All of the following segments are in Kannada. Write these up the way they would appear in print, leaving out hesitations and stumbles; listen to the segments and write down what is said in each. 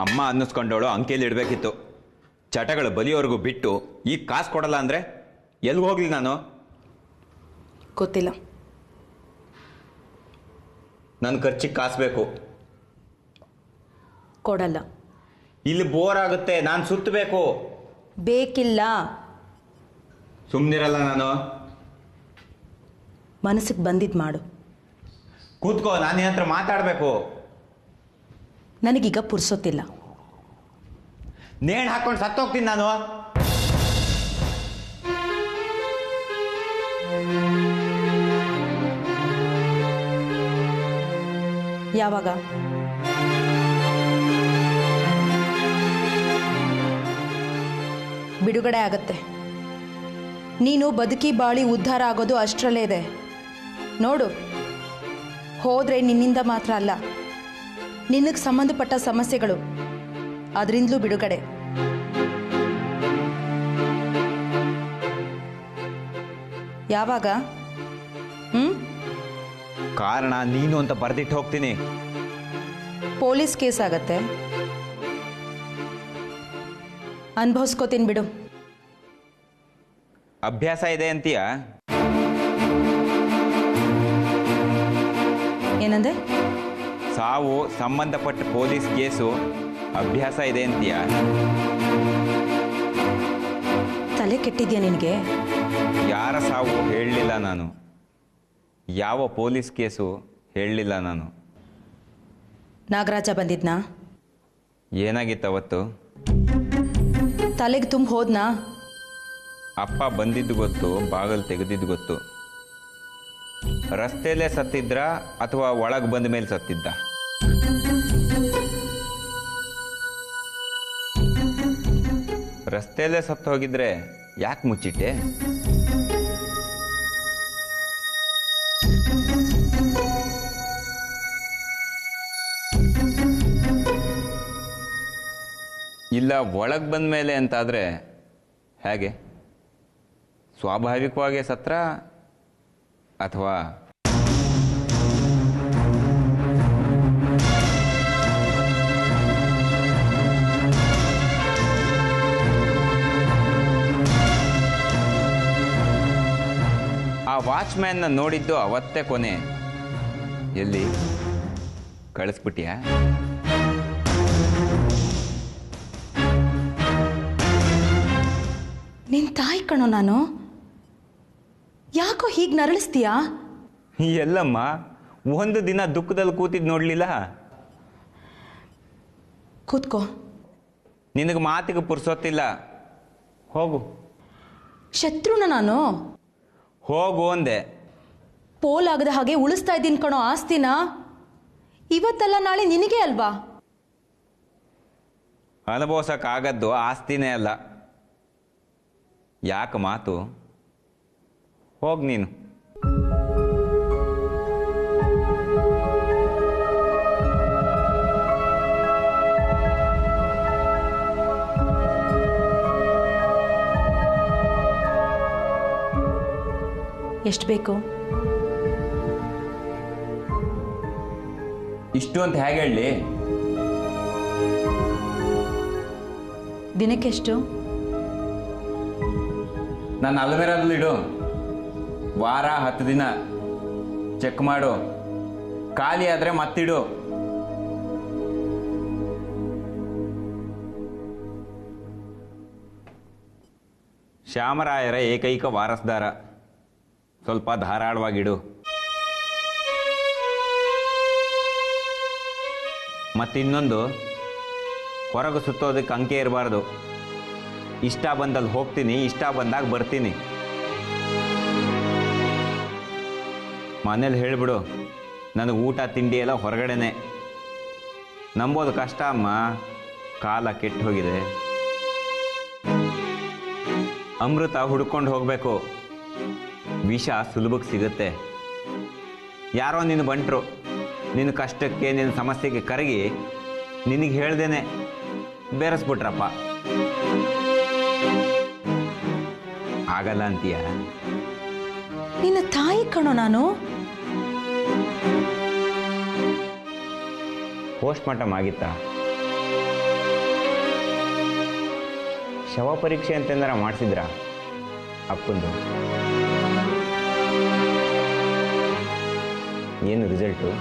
ಅಮ್ಮ ಅನ್ನಿಸ್ಕೊಂಡವಳು ಅಂಕೆಯಲ್ಲಿ ಇಡಬೇಕಿತ್ತು. ಚಟಗಳು ಬಲಿಯೋರ್ಗೂ ಬಿಟ್ಟು ಈಗ ಕಾಸು ಕೊಡಲ್ಲ ಅಂದರೆ ಎಲ್ಲಿಗೆ ಹೋಗ್ಲಿ ನಾನು? ಗೊತ್ತಿಲ್ಲ. ನನ್ನ ಖರ್ಚಿಗೆ ಕಾಸು ಬೇಕು. ಕೊಡಲ್ಲ. ಇಲ್ಲಿ ಬೋರ್ ಆಗುತ್ತೆ, ನಾನು ಸುತ್ತಬೇಕು. ಬೇಕಿಲ್ಲ. ಸುಮ್ಮನಿರಲ್ಲ ನಾನು. ಮನಸ್ಸಿಗೆ ಬಂದಿದ್ದು ಮಾಡು. ಕೂತ್ಕೋ, ನಾನು ನಿನ್ನ ಹತ್ರ ಮಾತಾಡಬೇಕು. ನನಗೀಗ ಪುರ್ಸೊತ್ತಿಲ್ಲ. ನೇಣು ಹಾಕೊಂಡು ಸತ್ತೋಗ್ತೀನಿ ನಾನು. ಯಾವಾಗ? ಬಿಡುಗಡೆ ಆಗತ್ತೆ. ನೀನು ಬದುಕಿ ಬಾಳಿ ಉದ್ಧಾರ ಆಗೋದು ಅಷ್ಟರಲ್ಲೇ ಇದೆ ನೋಡು. ಹೋದ್ರೆ ನಿನ್ನಿಂದ ಮಾತ್ರ ಅಲ್ಲ, ನಿನಗೆ ಸಂಬಂಧಪಟ್ಟ ಸಮಸ್ಯೆಗಳು, ಅದರಿಂದಲೂ ಬಿಡುಗಡೆ. ಯಾವಾಗ? ಕಾರಣ ನೀನು ಅಂತ ಬರ್ದಿಟ್ಟು ಹೋಗ್ತೀನಿ. ಪೊಲೀಸ್ ಕೇಸ್ ಆಗತ್ತೆ, ಅನುಭವಿಸ್ಕೋತೀನಿ ಬಿಡು. ಅಭ್ಯಾಸ ಇದೆ ಅಂತೀಯ? ಏನಂದೆ? ಸಾವು ಸಂಬಂಧಪಟ್ಟ ಪೊಲೀಸ್ ಕೇಸು ಅಭ್ಯಾಸ ಇದೆ ಅಂತೀಯ? ತಲೆ ಕೆಟ್ಟಿದ್ಯಾ ನಿನಗೆ? ಯಾರ ಸಾವು ಹೇಳಲಿಲ್ಲ ನಾನು, ಯಾವ ಪೊಲೀಸ್ ಕೇಸು ಹೇಳಲಿಲ್ಲ ನಾನು. ನಾಗರಾಜ ಬಂದಿದ್ನಾ? ಏನಾಗಿತ್ತು ಅವತ್ತು? ತಲೆಗೆ ತುಂಬ ಹೋದ್ನಾ? ಅಪ್ಪ ಬಂದಿದ್ದು ಗೊತ್ತು, ಬಾಗಲು ತೆಗೆದಿದ್ದು ಗೊತ್ತು. ರಸ್ತೆಯಲ್ಲೇ ಸತ್ತಿದ್ರ ಅಥವಾ ಒಳಗೆ ಬಂದ ಮೇಲೆ ಸತ್ತಿದ್ದ? ರಸ್ತೆಯಲ್ಲೇ ಸತ್ತು ಹೋಗಿದ್ರೆ ಯಾಕೆ ಮುಚ್ಚಿಟ್ಟೆ? ಇಲ್ಲ ಒಳಗೆ ಬಂದ ಮೇಲೆ ಅಂತಾದರೆ ಹೇಗೆ? ಸ್ವಾಭಾವಿಕವಾಗಿ ಸತ್ರ ಅಥವಾ ಆ ವಾಚ್ಮ್ಯಾನ್ನ ನೋಡಿದ್ದು ಅವತ್ತೇ ಕೊನೆ. ಎಲ್ಲಿ ಕಳಿಸ್ಬಿಟ್ಯಾ? ನಿನ್ ತಾಯಿ ಕಣೋ ನಾನು. ಯಾಕೋ ಹೀಗೆ ನರಳಿಸ್ತೀಯಾ? ಎಲ್ಲಮ್ಮ, ಒಂದು ದಿನ ದುಃಖದಲ್ಲಿ ಕೂತಿದ್ದು ನೋಡಲಿಲ್ಲ? ಕೂತ್ಕೋ. ನಿನಗೆ ಮಾತಿಗೆ ಪುರ್ಸೊತ್ತಿಲ್ಲ, ಹೋಗು. ಶತ್ರುನ ನಾನು? ಹೋಗು ಅಂದೆ. ಪೋಲಾಗದ ಹಾಗೆ ಉಳಿಸ್ತಾ ಇದ್ದೀನಿ ಕಣೋ ಆಸ್ತಿನ. ಇವತ್ತಲ್ಲ ನಾಳೆ ನಿನಗೆ ಅಲ್ವಾ? ಅನುಭವಿಸೋಕ್ಕಾಗದ್ದು ಆಸ್ತಿನೇ ಅಲ್ಲ. ಯಾಕೆ ಮಾತು? ಹೋಗ್ ನೀನು. ಎಷ್ಟು ಬೇಕು? ಇಷ್ಟು ಅಂತ ಹೇಗೆ ಹೇಳಿ? ದಿನಕ್ಕೆಷ್ಟು? ನಾನು ಅಲ್ಮೇರಲ್ಲಿಡು. ವಾರ 10 ದಿನ ಚೆಕ್ ಮಾಡು. ಖಾಲಿ ಆದರೆ ಮತ್ತಿಡು. ಶ್ಯಾಮರಾಯರ ಏಕೈಕ ವಾರಸ್ದಾರ. ಸ್ವಲ್ಪ ಧಾರಾಳವಾಗಿಡು. ಮತ್ತಿನ್ನೊಂದು, ಹೊರಗೆ ಸುತ್ತೋದಕ್ಕೆ ಅಂಕೆ ಇರಬಾರ್ದು. ಇಷ್ಟ ಬಂದಲ್ಲಿ ಹೋಗ್ತೀನಿ, ಇಷ್ಟ ಬಂದಾಗ ಬರ್ತೀನಿ. ಮನೇಲಿ ಹೇಳಿಬಿಡು, ನನಗೆ ಊಟ ತಿಂಡಿ ಎಲ್ಲ ಹೊರಗಡೆನೆ. ನಂಬೋದು ಕಷ್ಟ ಅಮ್ಮ, ಕಾಲ ಕೆಟ್ಟು ಹೋಗಿದೆ. ಅಮೃತ ಹುಡ್ಕೊಂಡು ಹೋಗಬೇಕು. ವಿಷ ಸುಲಭಕ್ಕೆ ಸಿಗುತ್ತೆ. ಯಾರೋ ನಿನ್ನ ಬಂಟ್ರು ನಿನ್ನ ಕಷ್ಟಕ್ಕೆ, ನಿನ್ನ ಸಮಸ್ಯೆಗೆ ಕರಗಿ ನಿನಗೆ ಹೇಳ್ದೇನೆ ಬೇರೆಸ್ಬಿಟ್ರಪ್ಪ. ಆಗಲ್ಲ ಅಂತೀಯ? ನಿನ್ನ ತಾಯಿ ಕಣೋ ನಾನು. ಪೋಸ್ಟ್ ಮಾರ್ಟಮ್ ಆಗಿತ್ತಾ? ಶವ ಪರೀಕ್ಷೆ ಅಂತಂದ್ರೆ ಮಾಡಿಸಿದ್ರ ಅಪ್ಪಂದು? ಏನು ರಿಸಲ್ಟು?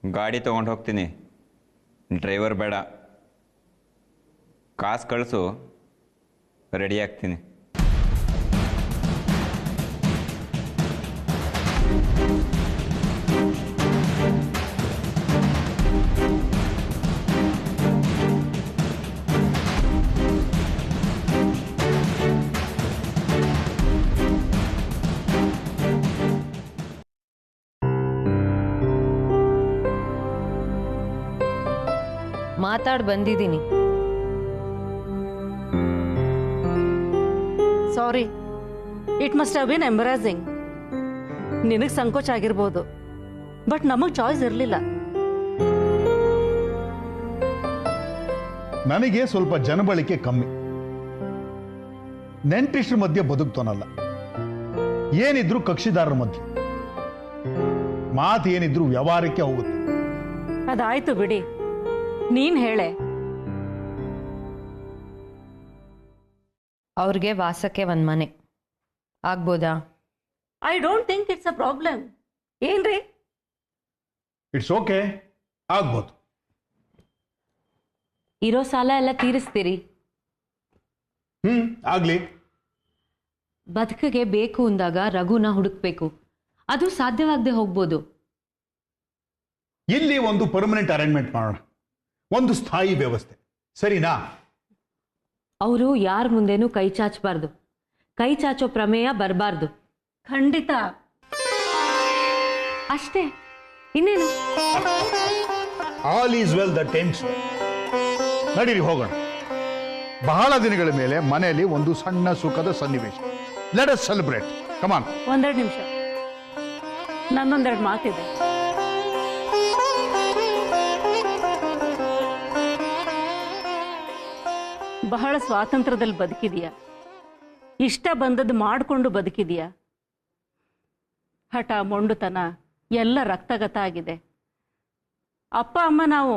ಗಾಡಿ ತೊಗೊಂಡು ಹೋಗ್ತೀನಿ, ಡ್ರೈವರ್ ಬೇಡ. ಕಾಸು ಕಳಿಸು, ರೆಡಿ ಆಗ್ತೀನಿ. ಮಾತಾಡಿ ಬಂದಿದ್ದೀನಿ. ಸಾರಿ, ಇಟ್ ಮಸ್ಟ್ ಹ್ಯಾವ್ ಬೀನ್ ಎಂಬರಾಸಿಂಗ್. ನಿನಗೆ ಸಂಕೋಚ ಆಗಿರ್ಬೋದು, ಬಟ್ ನಮಗೆ ಚಾಯ್ಸ್ ಇರಲಿಲ್ಲ. ನನಗೆ ಸ್ವಲ್ಪ ಜನಬಳಿಕೆ ಕಮ್ಮಿ. ನೆಂಟಿಷ್ಟ್ರ ಮಧ್ಯೆ ಬದುಕ್ತೋನಲ್ಲ, ಏನಿದ್ರು ಕಕ್ಷಿದಾರರ ಮಧ್ಯೆ. ಮಾತು ಏನಿದ್ರು ವ್ಯವಹಾರಕ್ಕೆ ಹೋಗುತ್ತೆ. ಅದಾಯ್ತು ಬಿಡಿ, ನೀನ್ ಹೇಳೆ. ಅವ್ರಿಗೆ ವಾಸಕ್ಕೆ ಒಂದು ಮನೆ ಆಗ್ಬೋದಾ? I don't think it's a problem. ಏನ್ರಿ? ಇಟ್ಸ್ ಓಕೆ, ಆಗ್ಬೋದು. ಇರೋ ಸಾಲ ಎಲ್ಲ ತೀರಿಸ್ತೀರಿ? ಆಗ್ಲಿ. ಬದುಕಿಗೆ ಬೇಕು ಅಂದಾಗ ರಘುನ ಹುಡುಕ್ಬೇಕು, ಅದು ಸಾಧ್ಯವಾಗದೆ ಹೋಗ್ಬೋದು. ಇಲ್ಲಿ ಒಂದು ಪರ್ಮನೆಂಟ್ ಅರೇಂಜ್ಮೆಂಟ್ ಮಾಡೋಣ, ಒಂದು ಸ್ಥಾಯಿ ವ್ಯವಸ್ಥೆ, ಸರಿನಾ? ಅವರು ಯಾರ ಮುಂದೆನೂ ಕೈ ಚಾಚಬಾರ್ದು, ಕೈ ಚಾಚೋ ಪ್ರಮೇಯ ಬರಬಾರ್ದು. ಖಂಡಿತ. ಅಷ್ಟೇ, ಇನ್ನೇನು? All is well that ends. ನಡೀರಿ ಹೋಗೋಣ. ಬಹಳ ದಿನಗಳ ಮೇಲೆ ಮನೆಯಲ್ಲಿ ಒಂದು ಸಣ್ಣ ಸುಖದ ಸನ್ನಿವೇಶ. Let us celebrate. Come on. ಒಂದೆರಡು ನಿಮಿಷ, ನನ್ನೊಂದೆರಡು ಮಾತಿದೆ. ಬಹಳ ಸ್ವಾತಂತ್ರ್ಯದಲ್ಲಿ ಬದುಕಿದೀಯ, ಇಷ್ಟ ಬಂದದ್ದು ಮಾಡಿಕೊಂಡು ಬದುಕಿದೀಯ. ಹಠ, ಮೊಂಡುತನ ಎಲ್ಲ ರಕ್ತಗತ ಆಗಿದೆ. ಅಪ್ಪ ಅಮ್ಮ ನಾವು,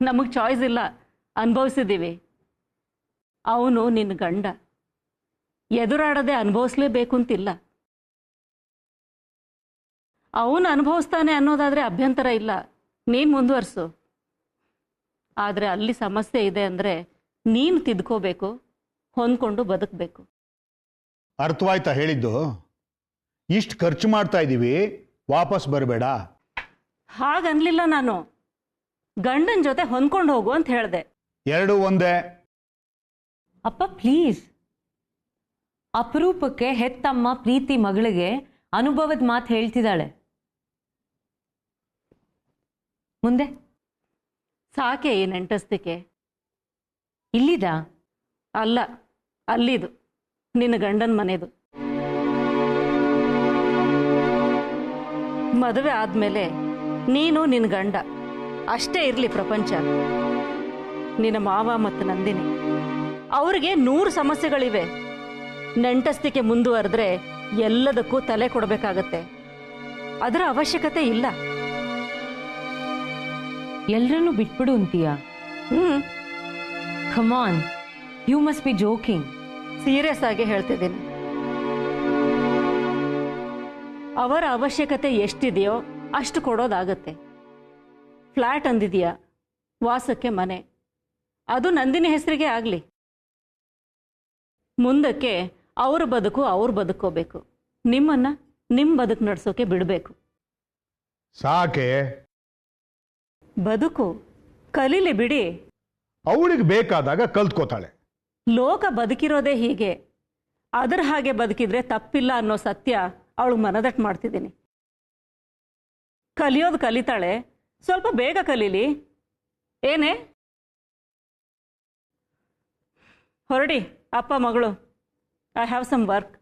ನಮಗೆ ಚಾಯ್ಸ್ ಇಲ್ಲ, ಅನುಭವಿಸಿದ್ದೀವಿ. ಅವನು ನಿನ್ನ ಗಂಡ, ಎದುರಾಡದೆ ಅನುಭವಿಸ್ಲೇಬೇಕು ಅಂತಿಲ್ಲ. ಅವನು ಅನುಭವಿಸ್ತಾನೆ ಅನ್ನೋದಾದ್ರೆ ಅಭ್ಯಂತರ ಇಲ್ಲ, ನೀನು ಮುಂದುವರ್ಸು. ಆದರೆ ಅಲ್ಲಿ ಸಮಸ್ಯೆ ಇದೆ ಅಂದರೆ ನೀನು ತಿದ್ಕೋಬೇಕು, ಹೊಂದ್ಕೊಂಡು ಬದುಕಬೇಕು. ಅರ್ಥವಾಯ್ತಾ ಹೇಳಿದ್ದು? ಇಷ್ಟು ಖರ್ಚು ಮಾಡ್ತಾ ಇದ್ದೀವಿ, ವಾಪಸ್ ಬರಬೇಡ. ಹಾಗನ್ಲಿಲ್ಲ ನಾನು. ಗಂಡನ ಜೊತೆ ಹೊಂದ್ಕೊಂಡು ಹೋಗು ಅಂತ ಹೇಳಿದೆ. ಎರಡು ಒಂದೇ. ಅಪ್ಪ ಪ್ಲೀಸ್, ಅಪರೂಪಕ್ಕೆ ಹೆತ್ತಮ್ಮ ಪ್ರೀತಿ ಮಗಳಿಗೆ ಅನುಭವದ ಮಾತು ಹೇಳ್ತಿದ್ದಾಳೆ. ಮುಂದೆ ಸಾಕೆ ಈ ನೆಂಟಸ್ತಿಕೆ? ಇಲ್ಲಿದಾ? ಅಲ್ಲ, ಅಲ್ಲಿದು, ನಿನ್ನ ಗಂಡನ ಮನೆದು. ಮದುವೆ ಆದ್ಮೇಲೆ ನೀನು ನಿನ್ನ ಗಂಡ ಅಷ್ಟೇ ಇರಲಿ ಪ್ರಪಂಚ. ನಿನ್ನ ಮಾವ ಮತ್ತು ನಂದಿನಿ ಅವ್ರಿಗೆ 100 ಸಮಸ್ಯೆಗಳಿವೆ. ನೆಂಟಸ್ತಿಕೆ ಮುಂದುವರೆದ್ರೆ ಎಲ್ಲದಕ್ಕೂ ತಲೆ ಕೊಡಬೇಕಾಗತ್ತೆ. ಅದರ ಅವಶ್ಯಕತೆ ಇಲ್ಲ. ಎಲ್ರನ್ನೂ ಬಿಟ್ಬಿಡು ಅಂತೀಯಾ? Come on, you must be joking. Serious ಆಗಿ ಹೇಳ್ತಿದ್ದೀನಿ. ಅವರ ಅವಶ್ಯಕತೆ ಎಷ್ಟಿದೆಯೋ ಅಷ್ಟು ಕೊಡೋದಾಗತ್ತೆ. ಫ್ಲ್ಯಾಟ್ ಅಂದಿದೆಯಾ, ವಾಸಕ್ಕೆ ಮನೆ, ಅದು ನಂದಿನಿ ಹೆಸರಿಗೆ ಆಗಲಿ. ಮುಂದಕ್ಕೆ ಅವ್ರ ಬದುಕು ಅವ್ರು ಬದುಕೋಬೇಕು, ನಿಮ್ಮನ್ನ ನಿಮ್ಮ ಬದುಕು ನಡೆಸೋಕೆ ಬಿಡಬೇಕು. ಸಾಕೆ, ಬದುಕು ಕಲೀಲಿ ಬಿಡಿ. ಅವಳಿಗೆ ಬೇಕಾದಾಗ ಕಲ್ತ್ಕೋತಾಳೆ. ಲೋಕ ಬದುಕಿರೋದೇ ಹೀಗೆ, ಅದರ ಹಾಗೆ ಬದುಕಿದ್ರೆ ತಪ್ಪಿಲ್ಲ ಅನ್ನೋ ಸತ್ಯ ಅವಳು ಮನದಟ್ಟು ಮಾಡ್ತಿದ್ದೀನಿ. ಕಲಿಯೋದು ಕಲಿತಾಳೆ, ಸ್ವಲ್ಪ ಬೇಗ ಕಲೀಲಿ. ಏನೇ? ಹೊರಡಿ ಅಪ್ಪ ಮಗಳು. I have some work.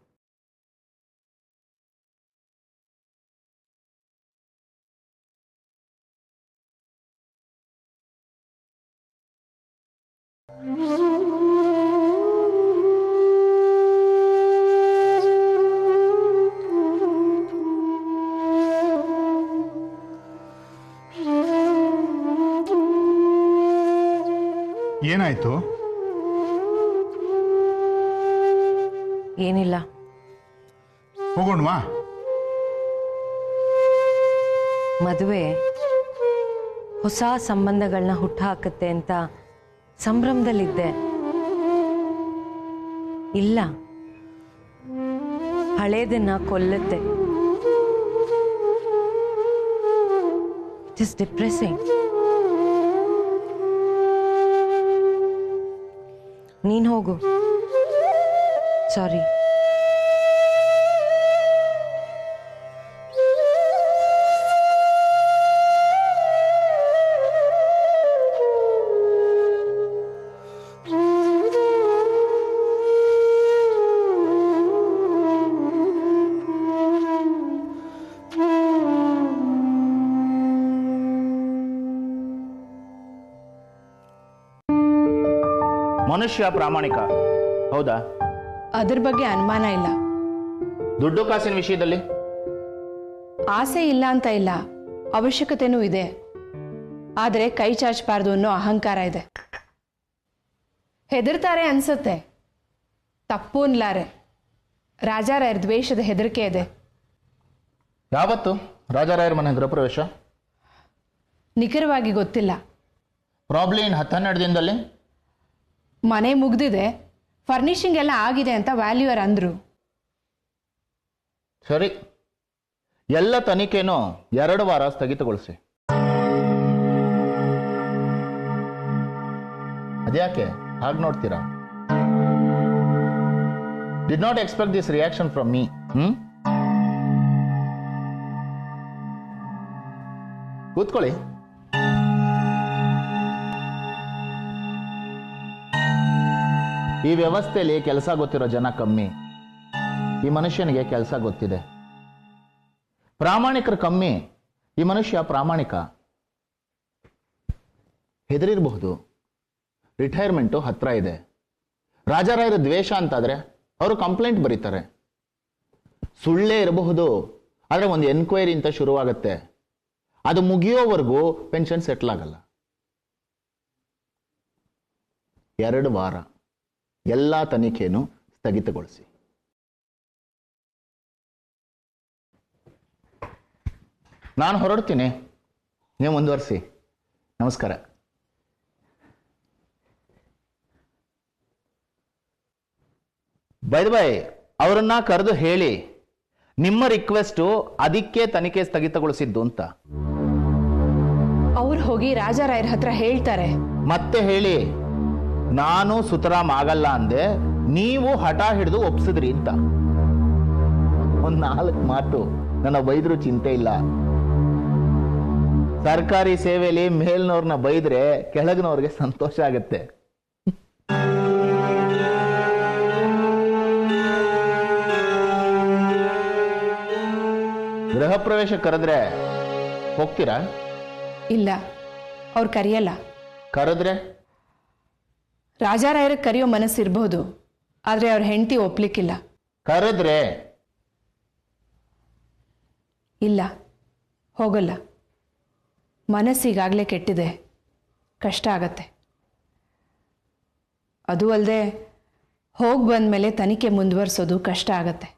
ಏನಾಯ್ತು? ಏನಿಲ್ಲ. ಹೋಗೋಣವಾ? ಮದುವೆ ಹೊಸ ಸಂಬಂಧಗಳನ್ನ ಹುಟ್ಟುಹಾಕುತ್ತೆ ಅಂತ ಸಂಭ್ರಮದಲ್ಲಿದ್ದೆ. ಇಲ್ಲ, ಹಳೇದನ್ನ ಕೊಲ್ಲುತ್ತೆ. It is depressing. ನೀನ್ ಹೋಗು. ಸಾರಿ. ಮನುಷ್ಯ ಪ್ರಾಮಾಣಿಕ, ಹೌದಾ? ಅದ್ರ ಬಗ್ಗೆ ಅನುಮಾನ ಇಲ್ಲ. ದುಡ್ಡು ಕಾಸಿನ ವಿಷಯದಲ್ಲಿ ಆಸೆ ಇಲ್ಲ ಅಂತ ಇಲ್ಲ, ಅವಶ್ಯಕತೆನೂ ಇದೆ. ಆದರೆ ಕೈ ಚಾಚಬಾರ್ದು ಅನ್ನೋ ಅಹಂಕಾರ ಇದೆ. ಹೆದರ್ತಾರೆ ಅನ್ಸುತ್ತೆ, ತಪ್ಪು ಅನ್ಲಾರೆ. ರಾಜಾರಾಯರ ದ್ವೇಷದ ಹೆದರಿಕೆ ಇದೆ. ಯಾವತ್ತು ರಾಜಾರಾಯರ ಮನೆ ಗೃಹ ಪ್ರವೇಶ? ನಿಖರವಾಗಿ ಗೊತ್ತಿಲ್ಲ. ಪ್ರಾಬ್ಲಿ ಇನ್ 10-12 ದಿನದಲ್ಲಿ. ಮನೆ ಮುಗ್ದಿದೆ, ಫರ್ನಿಷಿಂಗ್ ಎಲ್ಲ ಆಗಿದೆ ಅಂತ ವ್ಯಾಲ್ಯೂಯರ್ ಅಂದ್ರು. ಸರಿ, ಎಲ್ಲ ತನಿಖೆನೂ 2 ವಾರ ಸ್ಥಗಿತಗೊಳಿಸಿ. ಅದ್ಯಾಕೆ ಹಾಗೆ ನೋಡ್ತೀರಾ? Did not expect this reaction from me. ಕೂತ್ಕೊಳ್ಳಿ. ಈ ವ್ಯವಸ್ಥೆಯಲ್ಲಿ ಕೆಲಸ ಗೊತ್ತಿರೋ ಜನ ಕಮ್ಮಿ. ಈ ಮನುಷ್ಯನಿಗೆ ಕೆಲಸ ಗೊತ್ತಿದೆ. ಪ್ರಾಮಾಣಿಕರು ಕಮ್ಮಿ. ಈ ಮನುಷ್ಯ ಪ್ರಾಮಾಣಿಕ. ಹೆದರಿರಬಹುದು, ರಿಟೈರ್ಮೆಂಟು ಹತ್ರ ಇದೆ. ರಾಜಾರಾಯರ ದ್ವೇಷ ಅಂತಾದ್ರೆ ಅವರು ಕಂಪ್ಲೇಂಟ್ ಬರೀತಾರೆ. ಸುಳ್ಳೇ ಇರಬಹುದು, ಆದರೆ ಒಂದು ಎನ್ಕ್ವೈರಿ ಅಂತ ಶುರುವಾಗುತ್ತೆ. ಅದು ಮುಗಿಯೋವರೆಗೂ ಪೆನ್ಷನ್ ಸೆಟ್ಲ್ ಆಗಲ್ಲ. 2 ವಾರ ಎಲ್ಲ ತನಿಖೆಯನ್ನು ಸ್ಥಗಿತಗೊಳಿಸಿ. ನಾನು ಹೊರಡ್ತೀನಿ, ನೀವು ಮುಂದುವರಿಸಿ. ನಮಸ್ಕಾರ. ಬೈ ಅವರನ್ನ ಕರೆದು ಹೇಳಿ ನಿಮ್ಮ ರಿಕ್ವೆಸ್ಟು ಅದಕ್ಕೆ ತನಿಖೆ ಸ್ಥಗಿತಗೊಳಿಸಿದ್ದು ಅಂತ. ಅವ್ರು ಹೋಗಿ ರಾಜಾರಾಯರ ಹತ್ರ ಹೇಳ್ತಾರೆ. ಮತ್ತೆ ಹೇಳಿ, ನಾನು ಸುತರಾಮ್ ಆಗಲ್ಲ ಅಂದೆ, ನೀವು ಹಠ ಹಿಡಿದು ಒಪ್ಸಿದ್ರಿ ಅಂತ. 4 ಮಾತು ನನ್ನ ಬೈದ್ರು ಚಿಂತೆ ಇಲ್ಲ. ಸರ್ಕಾರಿ ಸೇವೆಯಲ್ಲಿ ಮೇಲ್ನವ್ರನ್ನ ಬೈದ್ರೆ ಕೆಳಗಿನವ್ರಿಗೆ ಸಂತೋಷ ಆಗುತ್ತೆ. ಗೃಹ ಪ್ರವೇಶ ಕರೆದ್ರೆ ಹೋಗ್ತೀರಾ? ಇಲ್ಲ, ಅವ್ರು ಕರೆಯಲ್ಲ. ಕರೆದ್ರೆ ರಾಜಾರಾಯರ ಕರೆಯೋ ಮನಸ್ಸಿರ್ಬಹುದು, ಆದರೆ ಅವ್ರ ಹೆಂಡತಿ ಒಪ್ಲಿಕ್ಕಿಲ್ಲ. ಕರೆದ್ರೆ ಇಲ್ಲ, ಹೋಗಲ್ಲ. ಮನಸ್ಸೀಗಾಗಲೇ ಕೆಟ್ಟಿದೆ, ಕಷ್ಟ ಆಗತ್ತೆ. ಅದು ಅಲ್ಲದೆ ಹೋಗಿ ಬಂದಮೇಲೆ ತನಿಖೆ ಮುಂದುವರಿಸೋದು ಕಷ್ಟ ಆಗತ್ತೆ.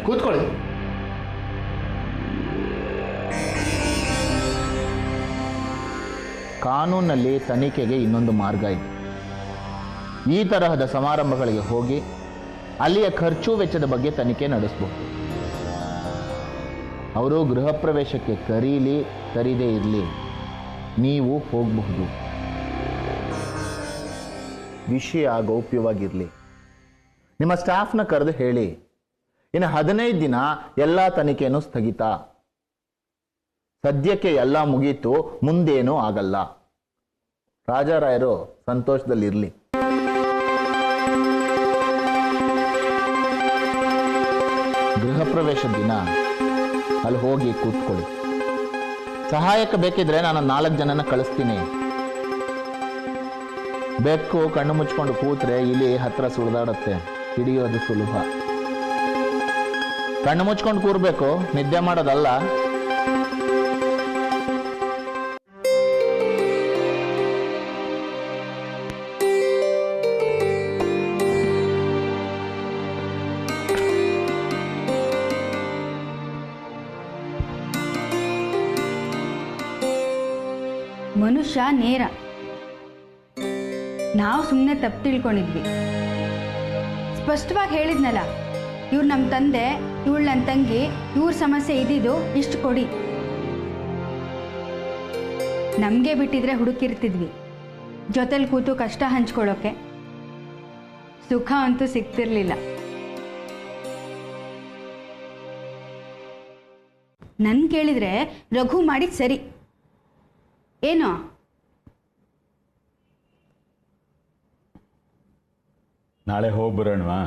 ಕೂತ್ಕೊಳ್ಳಿ. ಕಾನೂನಲ್ಲಿ ತನಿಖೆಗೆ ಇನ್ನೊಂದು ಮಾರ್ಗ ಇದೆ. ಈ ತರಹದ ಸಮಾರಂಭಗಳಿಗೆ ಹೋಗಿ ಅಲ್ಲಿಯ ಖರ್ಚು ವೆಚ್ಚದ ಬಗ್ಗೆ ತನಿಖೆ ನಡೆಸಬಹುದು. ಅವರು ಗೃಹ ಪ್ರವೇಶಕ್ಕೆ ಕರೀಲಿ ಕರೀದೇ ಇರಲಿ, ನೀವು ಹೋಗಬಹುದು. ವಿಷಯ ಗೌಪ್ಯವಾಗಿರಲಿ. ನಿಮ್ಮ ಸ್ಟಾಫ್ನ ಕರೆದು ಹೇಳಿ, ಇನ್ನು 15 ದಿನ ಎಲ್ಲ ತನಿಖೆನೂ ಸ್ಥಗಿತ. ಸದ್ಯಕ್ಕೆ ಎಲ್ಲ ಮುಗೀತು, ಮುಂದೇನೂ ಆಗಲ್ಲ. ರಾಜಾರಾಯರು ಸಂತೋಷದಲ್ಲಿರಲಿ. ಗೃಹ ಪ್ರವೇಶ ದಿನ ಅಲ್ಲಿ ಹೋಗಿ ಕೂತ್ಕೊಳ್ಳಿ. ಸಹಾಯಕ ಬೇಕಿದ್ರೆ ನಾನು 4 ಜನನ ಕಳಿಸ್ತೀನಿ. ಬೆಕ್ಕು ಕಣ್ಣು ಮುಚ್ಕೊಂಡು ಕೂತ್ರೆ ಇಲಿ ಹತ್ರ ಸುಳಿದಾಡುತ್ತೆ, ಹಿಡಿಯೋದು ಸುಲಭ. ಕಣ್ಣು ಮುಚ್ಕೊಂಡು ಕೂರ್ಬೇಕು, ನಿದ್ದೆ ಮಾಡೋದಲ್ಲ. ಮನುಷ್ಯ ನೇರ. ನಾವು ಸುಮ್ಮನೆ ತಪ್ಪು ತಿಳ್ಕೊಂಡಿದ್ವಿ. ಸ್ಪಷ್ಟವಾಗಿ ಹೇಳಿದ್ನಲ್ಲ, ಇವ್ರು ನಮ್ಮ ತಂದೆ, ಇವಳು ನನ್ನ ತಂಗಿ, ಇವ್ರ ಸಮಸ್ಯೆ ಇದ್ದಿದ್ದು ಇಷ್ಟು ಕೊಡಿ. ನಮಗೆ ಬಿಟ್ಟಿದ್ರೆ ಹುಡುಕಿರ್ತಿದ್ವಿ, ಜೊತೆಲಿ ಕೂತು ಕಷ್ಟ ಹಂಚ್ಕೊಳ್ಳೋಕೆ. ಸುಖ ಅಂತೂ ಸಿಗ್ತಿರ್ಲಿಲ್ಲ. ನನ್ ಕೇಳಿದ್ರೆ ರಘು ಮಾಡಿದ್ ಸರಿ ಏನೋ. ನಾಳೆ ಹೋಗ್ಬರೋಣವಾ?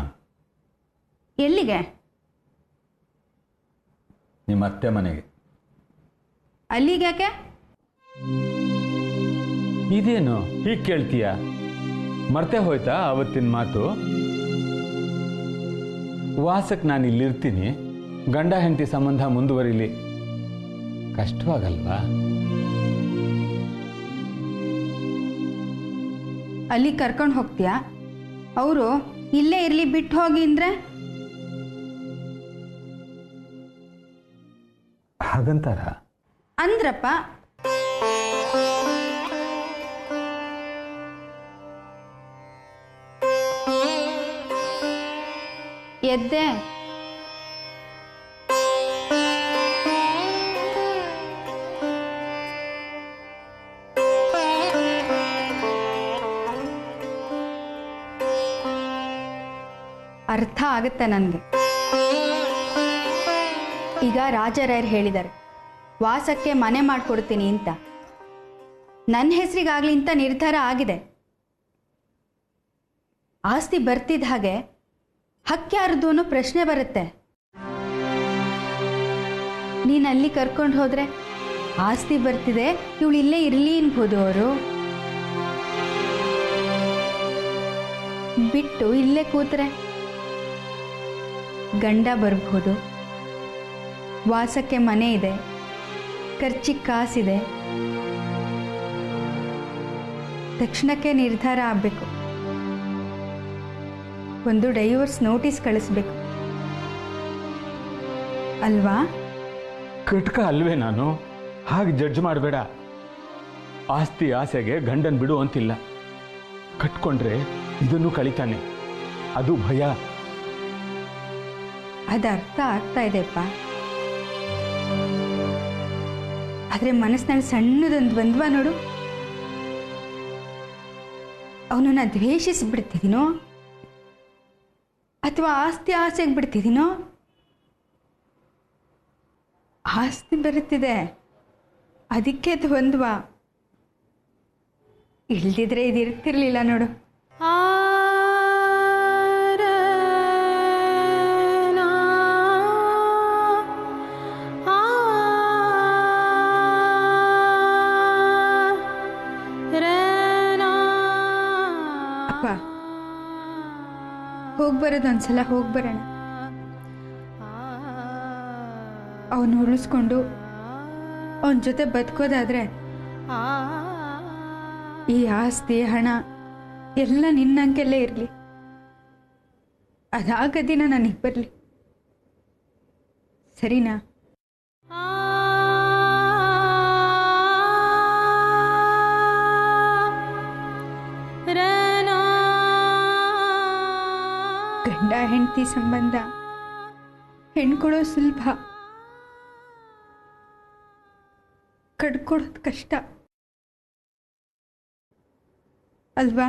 ಎಲ್ಲಿಗೆ? ನಿಮ್ಮ ಅತ್ತೆ ಮನೆಗೆ. ಅಲ್ಲಿಗೆ ಯಾಕೆ? ಇದೇನು ಹೀಗೆ ಕೇಳ್ತೀಯ? ಮರ್ತೆ ಹೋಯ್ತಾ ಅವತ್ತಿನ ಮಾತು? ವಾಸಕ್ಕೆ ನಾನು ಇಲ್ಲಿರ್ತೀನಿ, ಗಂಡ ಹೆಂಡತಿ ಸಂಬಂಧ ಮುಂದುವರಿಲಿ. ಕಷ್ಟವಾಗಲ್ವಾ? ಅಲ್ಲಿ ಕರ್ಕೊಂಡು ಹೋಗ್ತೀಯಾ? ಅವರು ಇಲ್ಲೇ ಇರ್ಲಿ ಬಿಟ್ಟು ಹೋಗಿ ಅಂದ್ರೆ? ಹಾಗಂತಾರ? ಅಂದ್ರಪ್ಪ. ಎದ್ದೆ. ಅರ್ಥ ಆಗುತ್ತೆ ನನಗೆ. ಈಗ ರಾಜರಾಯರು ಹೇಳಿದ್ದಾರೆ ವಾಸಕ್ಕೆ ಮನೆ ಮಾಡಿಕೊಡ್ತೀನಿ ಅಂತ. ನನ್ನ ಹೆಸರಿಗಾಗ್ಲಿ ಅಂತ ನಿರ್ಧಾರ ಆಗಿದೆ. ಆಸ್ತಿ ಬರ್ತಿದ್ದ ಹಾಗೆ ಹಕ್ಕ್ಯಾರದು ಅನ್ನೋ ಪ್ರಶ್ನೆ ಬರುತ್ತೆ. ನೀನು ಅಲ್ಲಿ ಕರ್ಕೊಂಡು ಹೋದ್ರೆ ಆಸ್ತಿ ಬರ್ತಿದೆ, ಇವಳು ಇಲ್ಲೇ ಇರಲಿ ಅನ್ಬೋದು. ಅವರು ಬಿಟ್ಟು ಇಲ್ಲೇ ಕೂತ್ರೆ ಗಂಡ ಬರ್ಬೋದು. ವಾಸಕ್ಕೆ ಮನೆ ಇದೆ, ಖರ್ಚಿಗೆ ಕಾಸಿದೆ. ತಕ್ಷಣಕ್ಕೆ ನಿರ್ಧಾರ ಆಗಬೇಕು. ಒಂದು ಡೈವರ್ಸ್ ನೋಟಿಸ್ ಕಳಿಸ್ಬೇಕು ಅಲ್ವಾ? ಕಟ್ಕ ಅಲ್ವೇ ನಾನು? ಹಾಗೆ ಜಡ್ಜ್ ಮಾಡಬೇಡ. ಆಸ್ತಿ ಆಸೆಗೆ ಗಂಡನ್ ಬಿಡು ಅಂತಿಲ್ಲ. ಕಟ್ಕೊಂಡ್ರೆ ಇದನ್ನು ಕಳಿತಾನೆ, ಅದು ಭಯ. ಅದು ಅರ್ಥ ಆಗ್ತಾ ಇದೆಪ್ಪ. ಆದ್ರೆ ಮನಸ್ಸಿನಲ್ಲಿ ಸಣ್ಣದೊಂದು ದ್ವಂದ್ವ ನೋಡು. ಅವನನ್ನ ದ್ವೇಷಿಸ್ಬಿಡ್ತಿದ್ದೀನೋ ಅಥವಾ ಆಸ್ತಿ ಆಸೆಗೆ ಬಿಡ್ತಿದ್ದೀನೋ? ಆಸ್ತಿ ಬರುತ್ತಿದೆ, ಅದಕ್ಕೆ ದ್ವಂದ್ವ. ಇಲ್ದಿದ್ರೆ ಇದಿರ್ತಿರ್ಲಿಲ್ಲ ನೋಡು. ಅಪ್ಪ, ಹೋಗ್ಬರೋದು ಒಂದ್ಸಲ ಹೋಗ್ಬರೋಣ. ಅವನು ಉಳಿಸ್ಕೊಂಡು ಅವನ ಜೊತೆ ಬದುಕೋದಾದ್ರೆ ಈ ಆಸ್ತಿ ಹಣ ಎಲ್ಲ ನಿನ್ನಂಗೆಲ್ಲೇ ಇರಲಿ. ಅದಾಗ ದಿನ ನನಗೆ ಬರಲಿ, ಸರಿನಾ? ಗಂಡ ಹೆಂಡತಿ ಸಂಬಂಧ ಹೆಣ್ಕೊಡೋ ಸುಲಭ, ಕಡ್ಕೊಡೋದು ಕಷ್ಟ ಅಲ್ವಾ?